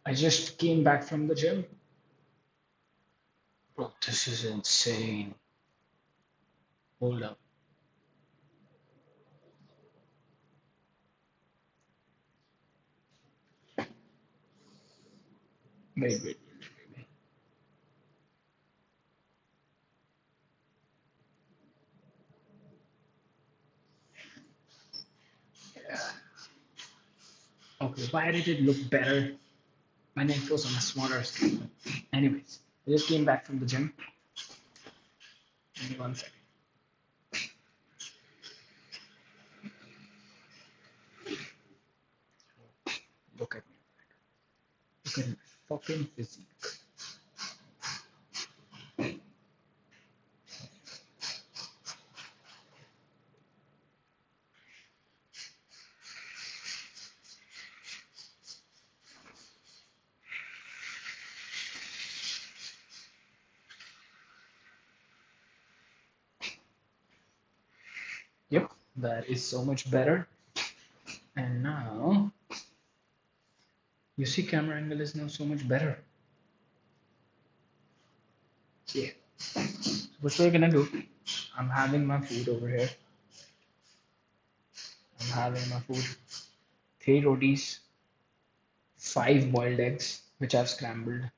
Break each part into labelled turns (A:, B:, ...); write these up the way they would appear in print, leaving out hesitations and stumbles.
A: I just came back from the gym. Bro, this is insane. Hold up. Wait. Yeah. Okay, why did it look better when it was on a smaller scale? Anyways, I just came back from the gym. Give me 1 second. Look at me. Look at my fucking physique. Yep, that is so much better. And now, you see camera angle is now so much better. Yeah. So what we're gonna do, I'm having my food over here. I'm having my food. 3 rotis, 5 boiled eggs, which I've scrambled,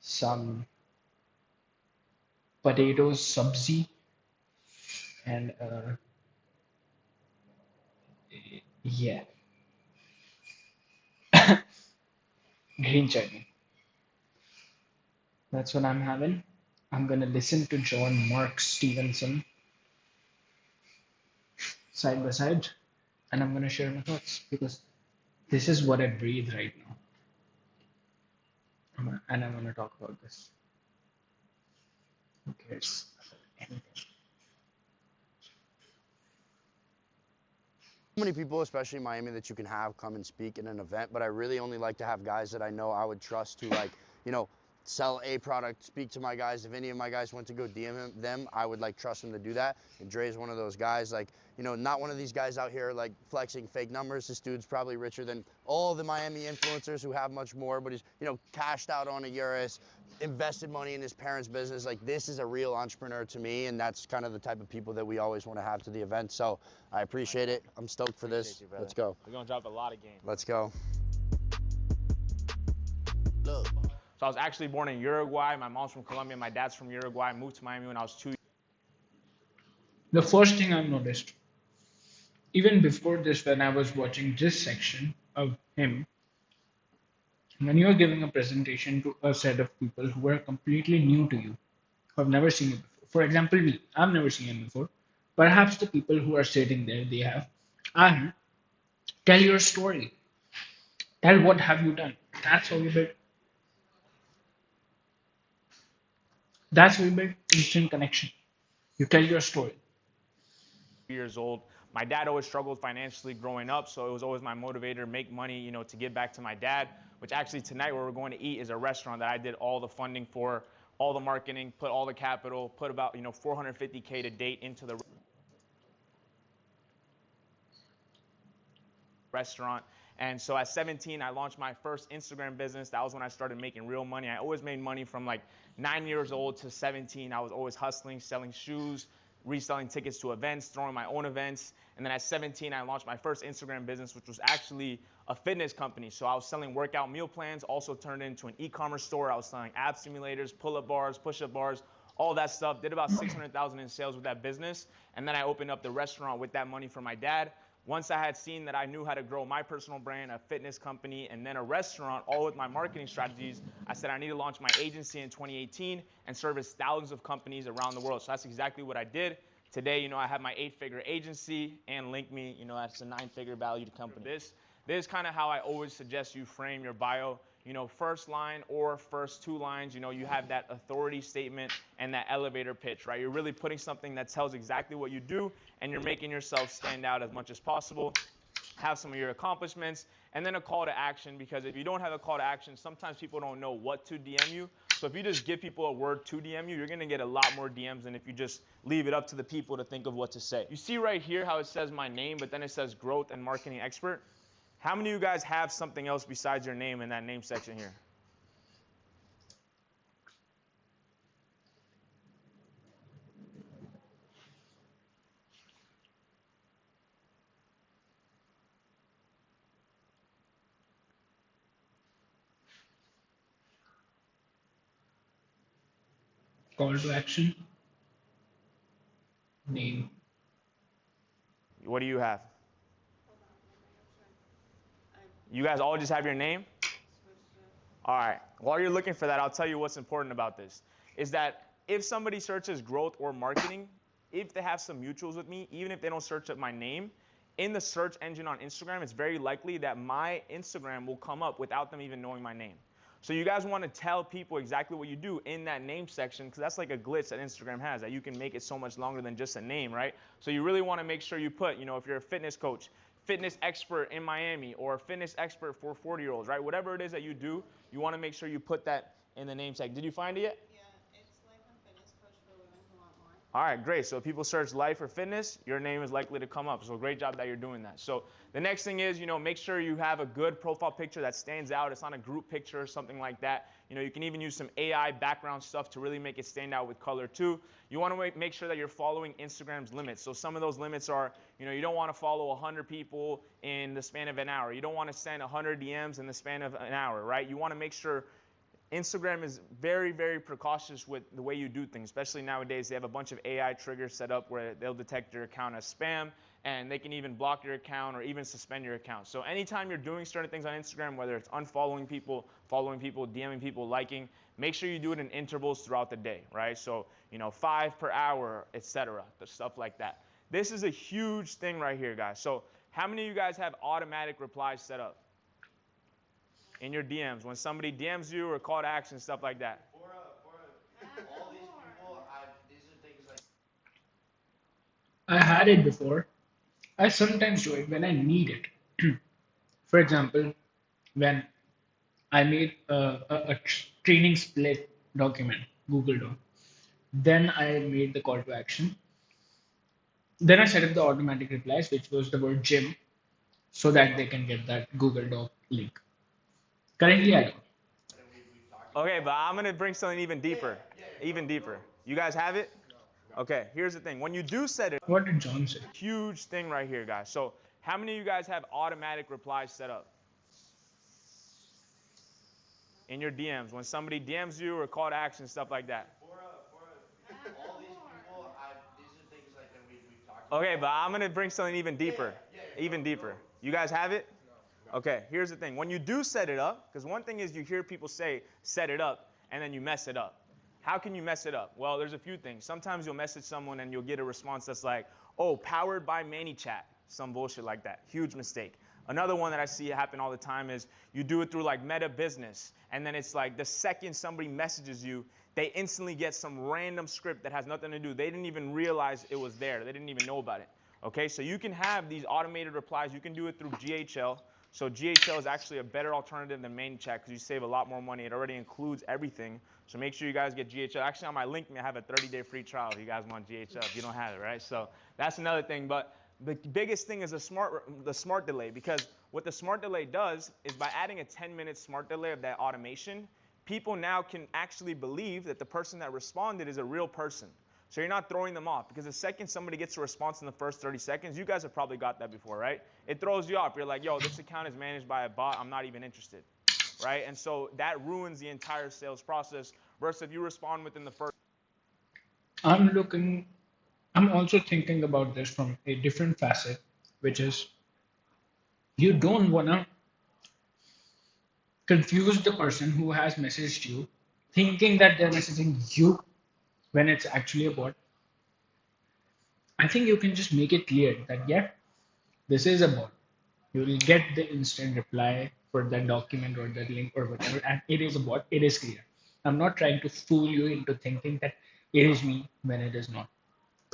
A: some potatoes, sabzi, and yeah, green chutney. That's what I'm having. I'm gonna listen to John Mark Stevenson side by side, and I'm gonna share my thoughts because this is what I breathe right now. And I'm gonna talk about this. Who cares about anything?
B: Many people, especially in Miami, that you can have come and speak in an event, but I really only like to have guys that I know I would trust to, like, you know, sell a product, speak to my guys. If any of my guys went to go DM them, I would like trust them to do that. And Dre is one of those guys, like, you know, not one of these guys out here like flexing fake numbers. This dude's probably richer than all the Miami influencers who have much more, but he's, you know, cashed out on a Urus, invested money in his parents' business. Like, this is a real entrepreneur to me, and that's kind of the type of people that we always want to have to the event. So I appreciate it. I'm stoked for this. Let's go.
C: We're gonna drop a lot of games.
B: Let's go.
C: Look. So I was actually born in Uruguay. My mom's from Colombia. My dad's from Uruguay. I moved to Miami when I was 2.
A: The first thing I've noticed, even before this, when I was watching this section of him, when you're giving a presentation to a set of people who are completely new to you, who have never seen it before. For example, me, I've never seen it before. Perhaps the people who are sitting there, they have. And tell your story. Tell what have you done. That's how we build. That's how we build instant connection. You tell your story.
C: Years old. My dad always struggled financially growing up, so it was always my motivator, make money, to give back to my dad, which actually tonight where we're going to eat is a restaurant that I did all the funding for, all the marketing, put all the capital, put about, 450K to date into the restaurant. And so at 17, I launched my first Instagram business. That was when I started making real money. I always made money from like 9 years old to 17. I was always hustling, selling shoes, reselling tickets to events, throwing my own events. And then at 17, I launched my first Instagram business, which was actually a fitness company. So I was selling workout meal plans, also turned it into an e-commerce store. I was selling ab simulators, pull-up bars, push-up bars, all that stuff. Did about 600,000 in sales with that business. And then I opened up the restaurant with that money from my dad. Once I had seen that I knew how to grow my personal brand, a fitness company, and then a restaurant, all with my marketing strategies, I said I need to launch my agency in 2018 and service thousands of companies around the world. So that's exactly what I did. Today, I have my 8-figure agency, and LinkMe, that's a 9-figure valued company. This is kind of how I always suggest you frame your bio. First line or first 2 lines, you have that authority statement and that elevator pitch, right? You're really putting something that tells exactly what you do, and you're making yourself stand out as much as possible. Have some of your accomplishments, and then a call to action, because if you don't have a call to action, sometimes people don't know what to DM you. So if you just give people a word to DM you, you're gonna get a lot more DMs than if you just leave it up to the people to think of what to say. You see right here how it says my name, but then it says growth and marketing expert. How many of you guys have something else besides your name in that name section here?
A: Call to action, name.
C: What do you have? You guys all just have your name? All right. While you're looking for that, I'll tell you what's important about this. Is that if somebody searches growth or marketing, if they have some mutuals with me, even if they don't search up my name, in the search engine on Instagram, it's very likely that my Instagram will come up without them even knowing my name. So you guys want to tell people exactly what you do in that name section, because that's like a glitch that Instagram has, that you can make it so much longer than just a name, right? So you really want to make sure you put, if you're a fitness coach, fitness expert in Miami, or fitness expert for 40-year-olds, right? Whatever it is that you do, you want to make sure you put that in the name tag. Did you find it yet?
D: Yeah, it's life and fitness coach for women who want more.
C: All right, great. So if people search life or fitness, your name is likely to come up. So great job that you're doing that. So the next thing is, make sure you have a good profile picture that stands out. It's not a group picture or something like that. You can even use some AI background stuff to really make it stand out with color too. You want to make sure that you're following Instagram's limits. So some of those limits are, you don't want to follow 100 people in the span of an hour. You don't want to send 100 DMs in the span of an hour, right? You want to make sure Instagram is very, very precautious with the way you do things, especially nowadays. They have a bunch of AI triggers set up where they'll detect your account as spam, and they can even block your account or even suspend your account. So anytime you're doing certain things on Instagram, whether it's unfollowing people, following people, DMing people, liking, make sure you do it in intervals throughout the day, right? So, 5 per hour, etc., stuff like that. This is a huge thing right here, guys. So how many of you guys have automatic replies set up in your DMs when somebody DMs you or call to action, stuff like that?
B: For all these people, these are things like.
A: I had it before. I sometimes do it when I need it. For example, when I made a training split document, Google Doc, then I made the call to action. Then I set up the automatic replies, which was the word gym, so that they can get that Google Doc link. Currently, I don't.
C: Okay, but I'm going to bring something even deeper. Even deeper. You guys have it? Okay, here's the thing. When you do set it,
A: What did John say?
C: huge thing right here, guys. So how many of you guys have automatic replies set up in your DMs when somebody DMs you or call to action, stuff like that?
B: For all these people, these are things like that we've talked about.
C: Okay, but I'm going to bring something even deeper. Even deeper. You guys have it? Okay, here's the thing. When you do set it up, because one thing is you hear people say, set it up, and then you mess it up. How can you mess it up? Well, there's a few things. Sometimes you'll message someone and you'll get a response that's like, oh, powered by ManyChat. Some bullshit like that. Huge mistake. Another one that I see happen all the time is you do it through like Meta Business, and then it's like the second somebody messages you, they instantly get some random script that has nothing to do. They didn't even realize it was there. They didn't even know about it. Okay, so you can have these automated replies. You can do it through GHL. So GHL is actually a better alternative than ManyChat because you save a lot more money. It already includes everything. So make sure you guys get GHL. Actually, on my link, I have a 30-day free trial if you guys want GHL, if you don't have it, right? So that's another thing. But the biggest thing is the smart delay, because what the smart delay does is by adding a 10-minute smart delay of that automation, people now can actually believe that the person that responded is a real person. So you're not throwing them off, because the second somebody gets a response in the first 30 seconds, you guys have probably got that before, right? It throws you off. You're like, yo, this account is managed by a bot. I'm not even interested, right? And so that ruins the entire sales process versus if you respond within the first.
A: I'm also thinking about this from a different facet, which is you don't want to confuse the person who has messaged you thinking that they're messaging you when it's actually a bot. I think you can just make it clear that, yeah, this is a bot. You will get the instant reply for that document or that link or whatever, and it is a bot. It is clear. I'm not trying to fool you into thinking that it is me when it is not.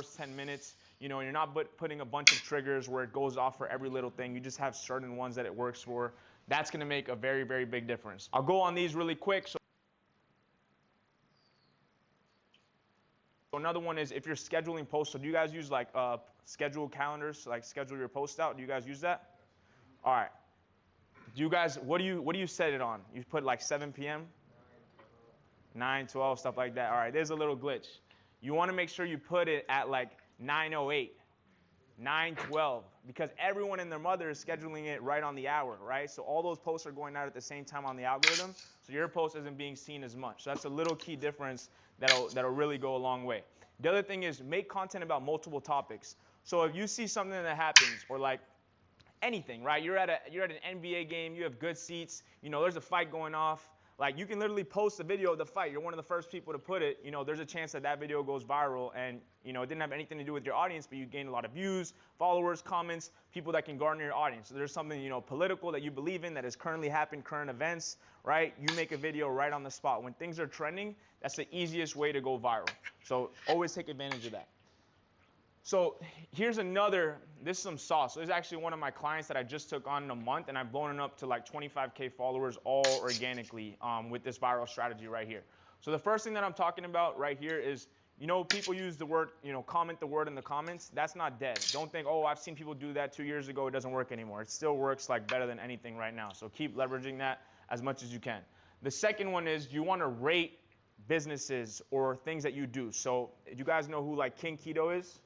C: First 10 minutes, you're not putting a bunch of triggers where it goes off for every little thing. You just have certain ones that it works for. That's going to make a very, very big difference. I'll go on these really quick. So another one is if you're scheduling posts. So do you guys use like schedule calendars, like schedule your post out? Do you guys use that? All right. Do you guys, what do you set it on? You put like 7 p.m., 9, 12, stuff like that. All right, there's a little glitch. You want to make sure you put it at like 9:08, 9:12, because everyone and their mother is scheduling it right on the hour, right? So all those posts are going out at the same time on the algorithm, so your post isn't being seen as much. So that's a little key difference that'll really go a long way. The other thing is make content about multiple topics. So if you see something that happens, or like anything, right? You're at an NBA game, you have good seats, there's a fight going off. Like, you can literally post a video of the fight. You're one of the first people to put it. There's a chance that that video goes viral, and it didn't have anything to do with your audience, but you gained a lot of views, followers, comments, people that can garner your audience. So there's something political that you believe in that is currently happening, current events, right? You make a video right on the spot. When things are trending, that's the easiest way to go viral. So always take advantage of that. So here's this is some sauce. So this is actually one of my clients that I just took on in a month, and I've blown it up to like 25K followers all organically with this viral strategy right here. So the first thing that I'm talking about right here is, people use the word, comment the word in the comments. That's not dead. Don't think, oh, I've seen people do that 2 years ago. It doesn't work anymore. It still works like better than anything right now. So keep leveraging that as much as you can. The second one is you want to rate businesses or things that you do. So do you guys know who like King Keto is?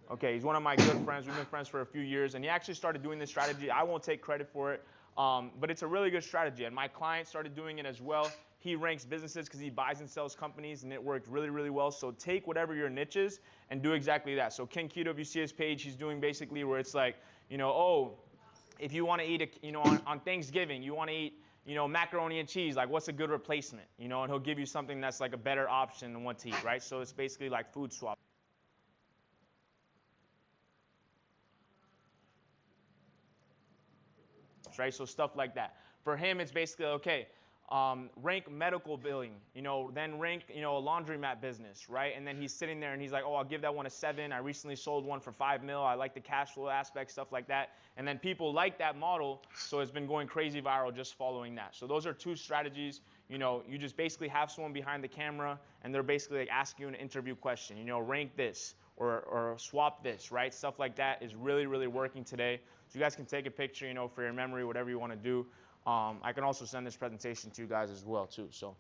C: Okay, he's one of my good friends. We've been friends for a few years, and he actually started doing this strategy. I won't take credit for it, but it's a really good strategy, and my client started doing it as well. He ranks businesses because he buys and sells companies, and it worked really, really well. So take whatever your niche is and do exactly that. So King Keto, if you see his page, he's doing basically where it's like, oh, if you want to eat, on Thanksgiving, you want to eat, macaroni and cheese, like what's a good replacement, and he'll give you something that's like a better option than what to eat, right? So it's basically like food swap. Right? So stuff like that. For him, it's basically, okay, rank medical billing, then rank, a laundromat business, right? And then he's sitting there and he's like, oh, I'll give that one a 7. I recently sold one for 5 mil. I like the cash flow aspect, stuff like that. And then people like that model, so it's been going crazy viral just following that. So those are 2 strategies. You just basically have someone behind the camera, and they're basically like asking you an interview question, rank this or swap this, right? Stuff like that is really, really working today. So you guys can take a picture, for your memory, whatever you want to do. I can also send this presentation to you guys as well, too. So,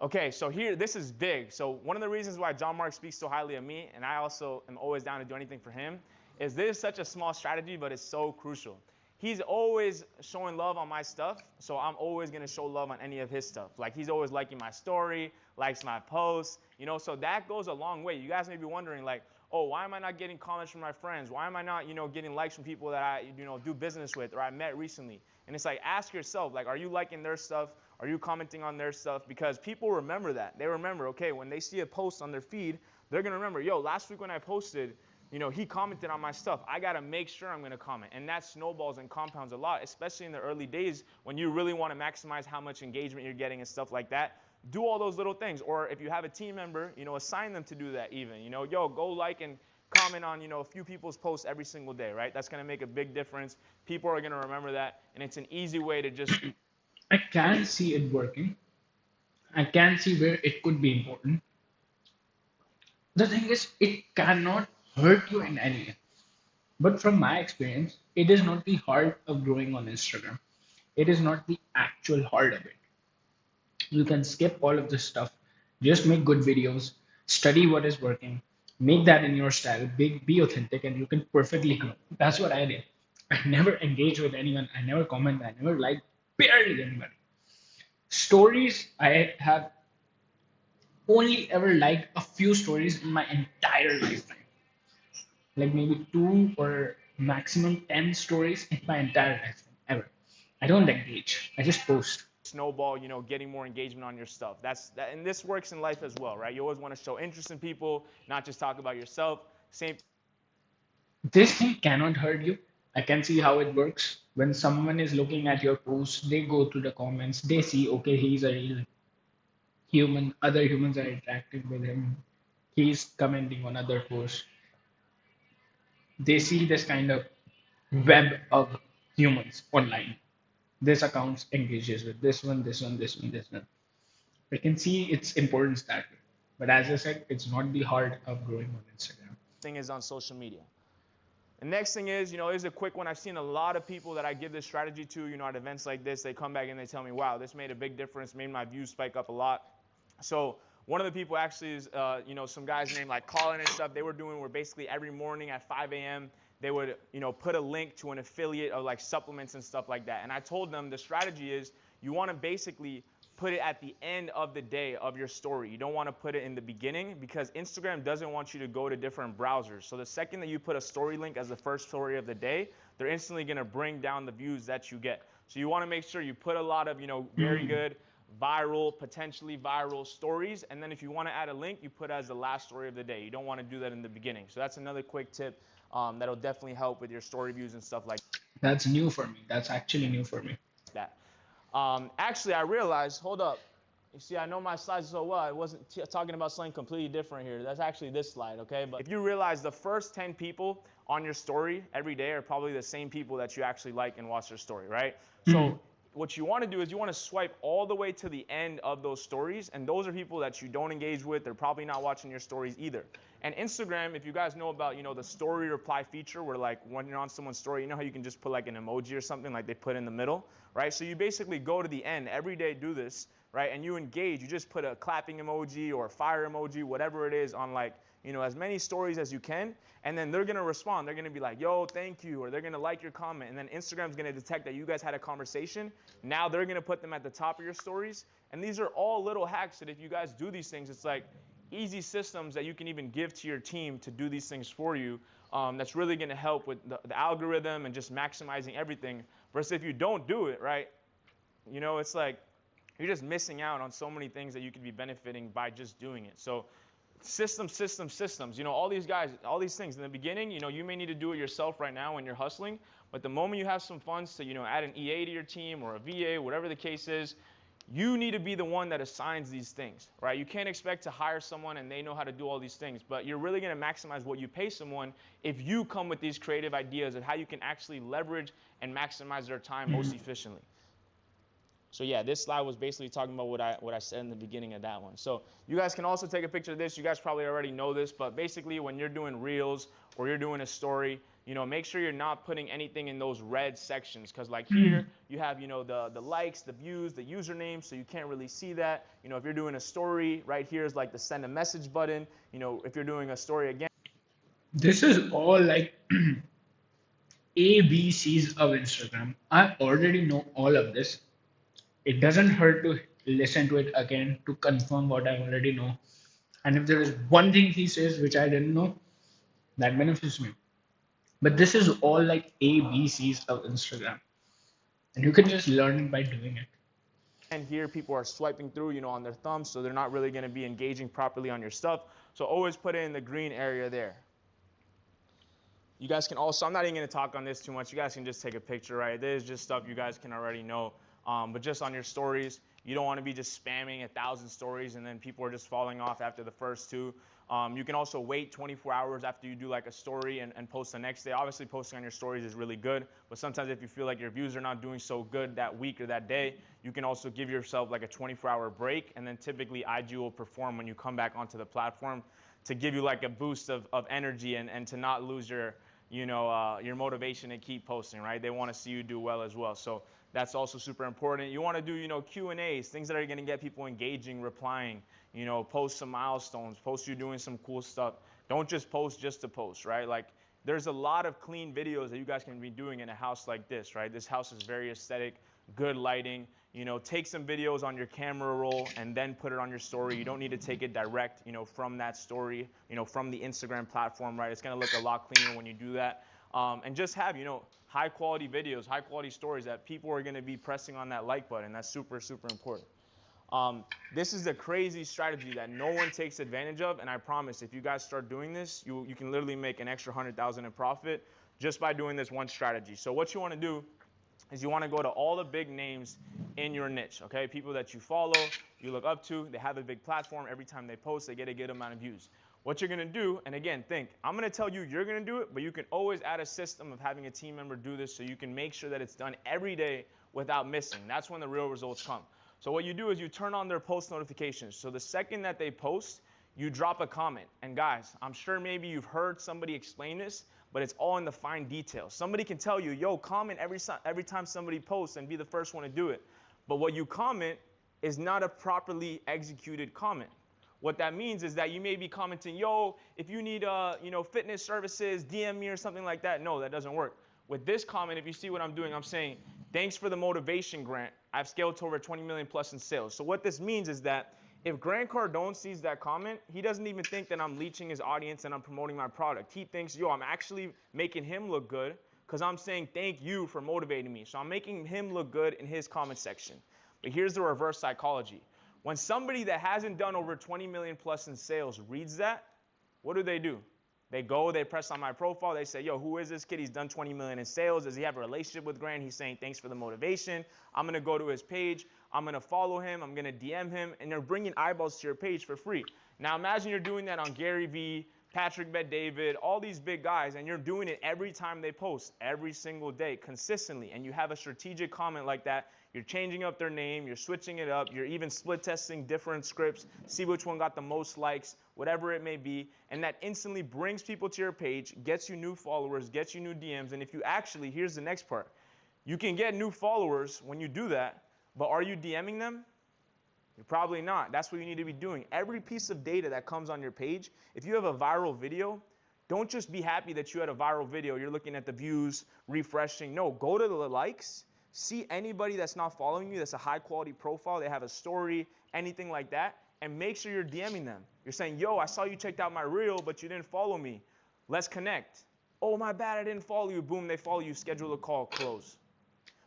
C: okay, so here, this is big. So one of the reasons why John Mark speaks so highly of me, and I also am always down to do anything for him, is this is such a small strategy, but it's so crucial. He's always showing love on my stuff, so I'm always going to show love on any of his stuff. Like, he's always liking my story, likes my posts, so that goes a long way. You guys may be wondering, like, oh, why am I not getting comments from my friends? Why am I not, getting likes from people that I, do business with or I met recently? And it's like, ask yourself, like, are you liking their stuff? Are you commenting on their stuff? Because people remember that. They remember, okay, when they see a post on their feed, they're going to remember, yo, last week when I posted, he commented on my stuff. I got to make sure I'm going to comment. And that snowballs and compounds a lot, especially in the early days when you really want to maximize how much engagement you're getting and stuff like that. Do all those little things. Or if you have a team member, assign them to do that even. Yo, go like and comment on, a few people's posts every single day, right? That's going to make a big difference. People are going to remember that. And it's an easy way to just...
A: I can see it working. I can see where it could be important. The thing is, it cannot hurt you in any way. But from my experience, it is not the heart of growing on Instagram. It is not the actual heart of it. You can skip all of this stuff. Just make good videos, study what is working, make that in your style, be authentic, and you can perfectly grow. That's what I did. I never engage with anyone. I never comment. I never like barely anybody. Stories, I have only ever liked a few stories in my entire lifetime. Like maybe 2 or maximum 10 stories in my entire lifetime, ever. I don't engage. I just post.
C: Snowball, getting more engagement on your stuff. And this works in life as well, right? You always want to show interest in people, not just talk about yourself. Same.
A: This thing cannot hurt you. I can see how it works. When someone is looking at your post, they go to the comments, they see, okay, he's a real human, other humans are interacting with him, he's commenting on other posts. They see this kind of web of humans online. This account engages with this one, this one, this one, this one. I can see its importance that way. But as I said, it's not the heart of growing on Instagram.
C: Thing is on social media. The next thing is, is a quick one. I've seen a lot of people that I give this strategy to, at events like this, they come back and they tell me, wow, this made a big difference, made my views spike up a lot. So one of the people actually is, some guys named like Colin and stuff, they were doing where basically every morning at 5 a.m., they would, put a link to an affiliate of like supplements and stuff like that. And I told them the strategy is you want to basically put it at the end of the day of your story. You don't want to put it in the beginning because Instagram doesn't want you to go to different browsers. So the second that you put a story link as the first story of the day, they're instantly going to bring down the views that you get. So you want to make sure you put a lot of, very good, viral, potentially viral stories. And then if you want to add a link, you put it as the last story of the day. You don't want to do that in the beginning. So that's another quick tip that'll definitely help with your story views and stuff like
A: That's new for me. That's actually new for me.
C: that. Actually, I realized, hold up. You see, I know my slides so well. I wasn't talking about something completely different here. That's actually this slide, okay? But if you realize the first 10 people on your story every day are probably the same people that you actually like and watch their story, right? So what you want to do is you want to swipe all the way to the end of those stories, and those are people that you don't engage with. They're probably not watching your stories either. And Instagram, if you guys know about, the story reply feature where like when you're on someone's story, you know how you can just put like an emoji or something like they put in the middle, right? So you basically go to the end, every day do this, right? And you engage, you just put a clapping emoji or a fire emoji, whatever it is on like, as many stories as you can, and then they're gonna respond. They're gonna be like, yo, thank you, or they're gonna like your comment, and then Instagram's gonna detect that you guys had a conversation. Now they're gonna put them at the top of your stories, and these are all little hacks that if you guys do these things, it's like easy systems that you can even give to your team to do these things for you. That's really gonna help with the algorithm and just maximizing everything. Versus if you don't do it, right, it's like you're just missing out on so many things that you could be benefiting by just doing it. So systems, all these guys, all these things in the beginning, you may need to do it yourself right now when you're hustling, but the moment you have some funds to, add an EA to your team or a VA, whatever the case is, you need to be the one that assigns these things, right? You can't expect to hire someone and they know how to do all these things, but you're really going to maximize what you pay someone if you come with these creative ideas of how you can actually leverage and maximize their time most efficiently. So yeah, this slide was basically talking about what I said in the beginning of that one. So you guys can also take a picture of this. You guys probably already know this, but basically when you're doing reels or you're doing a story, make sure you're not putting anything in those red sections, because like here you have, the likes, the views, the username, so you can't really see that. If you're doing a story, right here is like the send a message button. If you're doing a story again.
A: This is all like ABCs of Instagram. I already know all of this. It doesn't hurt to listen to it again to confirm what I already know. And if there is one thing he says which I didn't know, that benefits me. But this is all like ABCs of Instagram. And you can just learn it by doing it.
C: And here people are swiping through, on their thumbs, so they're not really going to be engaging properly on your stuff. So always put it in the green area there. You guys can also, I'm not even going to talk on this too much. You guys can just take a picture, right? This is just stuff you guys can already know. But just on your stories, you don't want to be just spamming 1,000 stories and then people are just falling off after the first two. You can also wait 24 hours after you do like a story and post the next day. Obviously, posting on your stories is really good, but sometimes if you feel like your views are not doing so good that week or that day, you can also give yourself like a 24-hour break, and then typically IG will perform when you come back onto the platform to give you like a boost of energy and to not lose your motivation to keep posting, right? They want to see you do well as well. So that's also super important. You want to do, Q&As, things that are going to get people engaging, replying, post some milestones, post you doing some cool stuff. Don't just post just to post, right? Like there's a lot of clean videos that you guys can be doing in a house like this, right? This house is very aesthetic, good lighting. Take some videos on your camera roll and then put it on your story. You don't need to take it direct, from that story, from the Instagram platform, right? It's going to look a lot cleaner when you do that. And just have, high quality videos, high quality stories that people are going to be pressing on that like button. That's super, super important. This is a crazy strategy that no one takes advantage of. And I promise if you guys start doing this, you can literally make an extra 100,000 in profit just by doing this one strategy. So what you want to do is you want to go to all the big names in your niche, okay? People that you follow, you look up to, they have a big platform. Every time they post, they get a good amount of views. What you're going to do, and again, think, I'm going to tell you you're going to do it, but you can always add a system of having a team member do this so you can make sure that it's done every day without missing. That's when the real results come. So what you do is you turn on their post notifications. So the second that they post, you drop a comment. And guys, I'm sure maybe you've heard somebody explain this, but it's all in the fine details. Somebody can tell you, yo, comment every time somebody posts and be the first one to do it. But what you comment is not a properly executed comment. What that means is that you may be commenting, yo, if you need fitness services, DM me or something like that. No, that doesn't work. With this comment, if you see what I'm doing, I'm saying, thanks for the motivation, Grant. I've scaled to over 20 million plus in sales. So what this means is that if Grant Cardone sees that comment, he doesn't even think that I'm leeching his audience and I'm promoting my product. He thinks, yo, I'm actually making him look good because I'm saying thank you for motivating me. So I'm making him look good in his comment section. But here's the reverse psychology. When somebody that hasn't done over 20 million plus in sales reads that, what do? They go, they press on my profile, they say, yo, who is this kid? He's done 20 million in sales. Does he have a relationship with Grant? He's saying, thanks for the motivation. I'm going to go to his page. I'm going to follow him. I'm going to DM him. And they're bringing eyeballs to your page for free. Now imagine you're doing that on Gary Vee, Patrick Bet-David, all these big guys, and you're doing it every time they post, every single day, consistently. And you have a strategic comment like that. You're changing up their name, you're switching it up, you're even split testing different scripts, see which one got the most likes, whatever it may be, and that instantly brings people to your page, gets you new followers, gets you new DMs, and if you actually, here's the next part, you can get new followers when you do that, but are you DMing them? You're probably not. That's what you need to be doing. Every piece of data that comes on your page, if you have a viral video, don't just be happy that you had a viral video, you're looking at the views, refreshing. No, go to the likes. See anybody that's not following you, that's a high quality profile, they have a story, anything like that, and make sure you're DMing them. You're saying, yo, I saw you checked out my reel, but you didn't follow me. Let's connect. Oh, my bad, I didn't follow you. Boom, they follow you, schedule a call, close.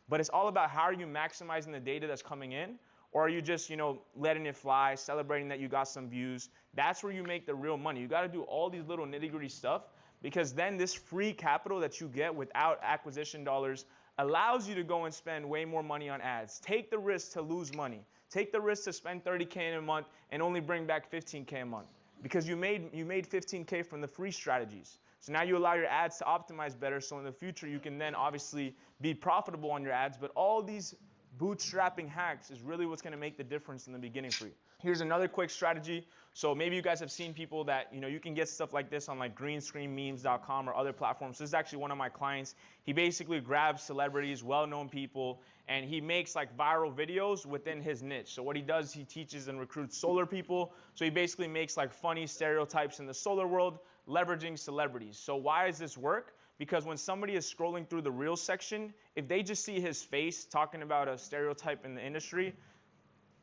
C: But it's all about how are you maximizing the data that's coming in, or are you just, letting it fly, celebrating that you got some views? That's where you make the real money. You got to do all these little nitty-gritty stuff, because then this free capital that you get without acquisition dollars allows you to go and spend way more money on ads. Take the risk to lose money. Take the risk to spend 30K in a month and only bring back 15K a month, because you made 15K from the free strategies. So now you allow your ads to optimize better, so in the future you can then obviously be profitable on your ads. But all these bootstrapping hacks is really what's going to make the difference in the beginning for you. Here's another quick strategy. So maybe you guys have seen people that, you can get stuff like this on like greenscreenmemes.com or other platforms. This is actually one of my clients. He basically grabs celebrities, well-known people, and he makes like viral videos within his niche. So what he does, he teaches and recruits solar people. So he basically makes like funny stereotypes in the solar world, leveraging celebrities. So why does this work? Because when somebody is scrolling through the Reels section, if they just see his face talking about a stereotype in the industry,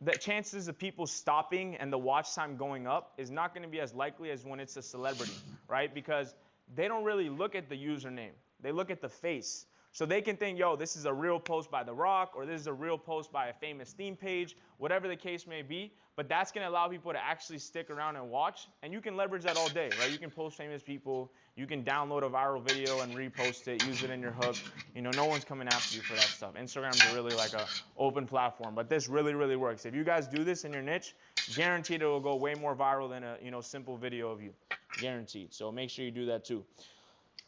C: the chances of people stopping and the watch time going up is not going to be as likely as when it's a celebrity, right? Because they don't really look at the username. They look at the face. So they can think, yo, this is a real post by The Rock, or this is a real post by a famous theme page, whatever the case may be. But that's going to allow people to actually stick around and watch. And you can leverage that all day, right? You can post famous people. You can download a viral video and repost it, use it in your hook. No one's coming after you for that stuff. Instagram's really like a open platform. But this really, really works. If you guys do this in your niche, guaranteed it will go way more viral than a simple video of you. Guaranteed. So make sure you do that too.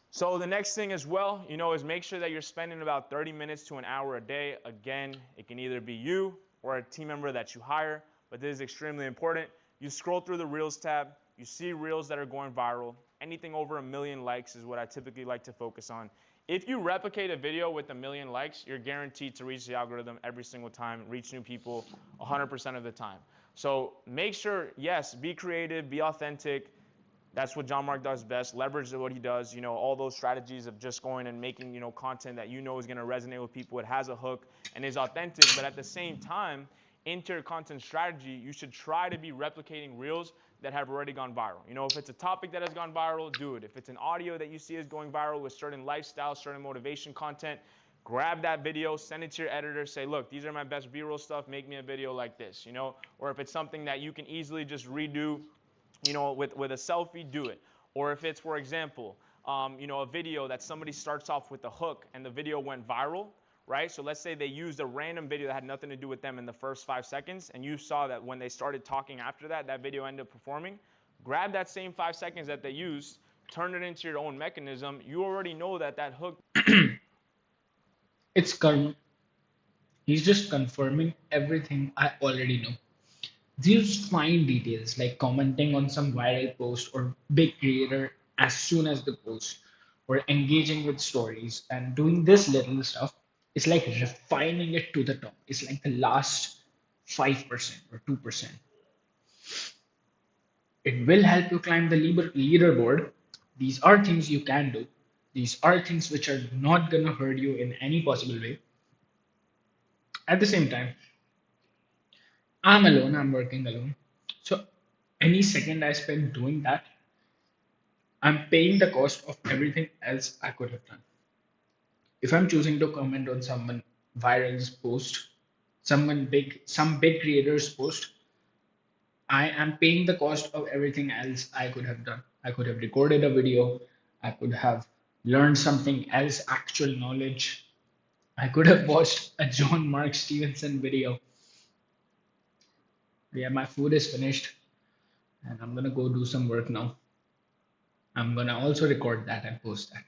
C: So the next thing as well, is make sure that you're spending about 30 minutes to an hour a day. Again, it can either be you or a team member that you hire, but this is extremely important. You scroll through the Reels tab, you see Reels that are going viral. Anything over 1 million likes is what I typically like to focus on. If you replicate a video with 1 million likes, you're guaranteed to reach the algorithm every single time, reach new people 100% of the time. So make sure, yes, be creative, be authentic. That's what John Mark does best. Leverage what he does. All those strategies of just going and making, content that is going to resonate with people. It has a hook and is authentic. But at the same time, into your content strategy, you should try to be replicating Reels that have already gone viral. If it's a topic that has gone viral, do it. If it's an audio that you see is going viral with certain lifestyle, certain motivation content, grab that video, send it to your editor, say, look, these are my best B-roll stuff. Make me a video like this, Or if it's something that you can easily just redo, with a selfie, do it. Or if it's, for example, a video that somebody starts off with a hook and the video went viral, right? So let's say they used a random video that had nothing to do with them in the first 5 seconds, and you saw that when they started talking after that, that video ended up performing. Grab that same 5 seconds that they used, turn it into your own mechanism. You already know that hook.
A: He's just confirming everything I already know. These fine details like commenting on some viral post or big creator as soon as the post, or engaging with stories and doing this little stuff is like refining it to the top. It's like the last 5% or 2%. It will help you climb the leaderboard. These are things you can do. These are things which are not going to hurt you in any possible way. At the same time, I'm alone, I'm working alone. So any second I spend doing that, I'm paying the cost of everything else I could have done. If I'm choosing to comment on someone viral's post, some big creator's post, I am paying the cost of everything else I could have done. I could have recorded a video. I could have learned something else, actual knowledge. I could have watched a John Mark Stevenson video. Yeah, my food is finished and I'm gonna go do some work now. I'm gonna also record that and post that.